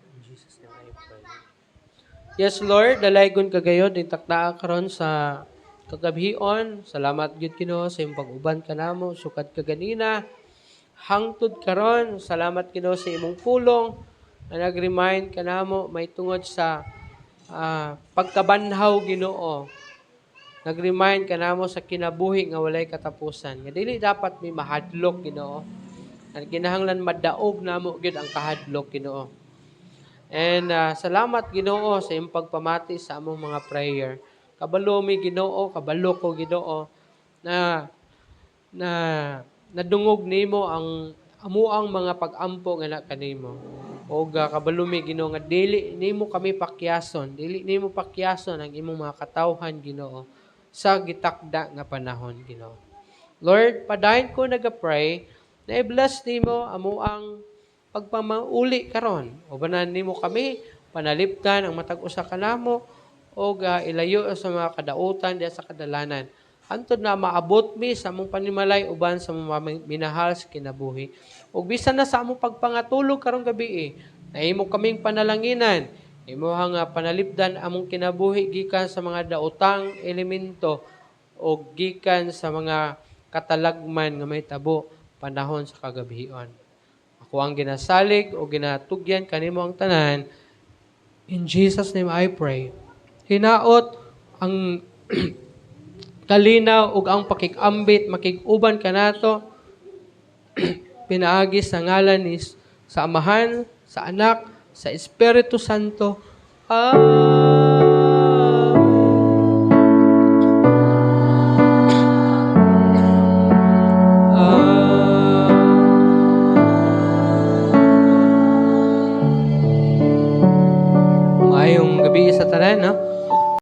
In Jesus' name I pray. Yes, Lord, dalaygon kagayod, itaktaa karon sa kagabhion. Salamat gyud Ginoo sa imong pag-uban kanamo, sukad kaganina. Hangtod karon, salamat Ginoo sa imong pulong na nag-remind kanamo may tungod sa pagkabanhaw Ginoo. Nag-remind kanamo sa kinabuhi nga walay katapusan. Nga dili dapat may mahadlok Ginoo. Ang kinahanglan madaog namo gyud ang kahadlok Ginoo. And salamat Ginoo sa imong pagpamati sa among mga prayer. Kabalo mi Ginoo, kabalo ko Ginoo na nadungog nimo ang amuang mga pag-ampo nga na kanimo. O kabalo mi Ginoo nga dili nimo kami pakyason, dili nimo pakyason ang imong mga katawhan Ginoo sa gitakda nga panahon Ginoo. Lord, padayon ko nagapray na i-bless nimo amo ang pagpamauli karon. O banan nimo kami panaliptan ang matag usa kanamo o ilayo sa mga kadautan diya sa kadalanan. Hantod na maabot mi sa among panimalay uban sa mga minahal sa kinabuhi. Ug bisan na sa among pagpangatulog karong gabi na imo kaming panalanginan, imo nga panalipdan among kinabuhi gikan sa mga daotang elemento o gikan sa mga katalagman nga may tabo panahon sa kagabihion. Ako ang ginasalig o ginatugyan kanimo ang tanan. In Jesus' name I pray. Hinaot ang kalinaw ug ang pakikambit makig-uban kanato pinaagi sa ngalan ni sa Amahan, sa Anak, sa Espiritu Santo. Amen.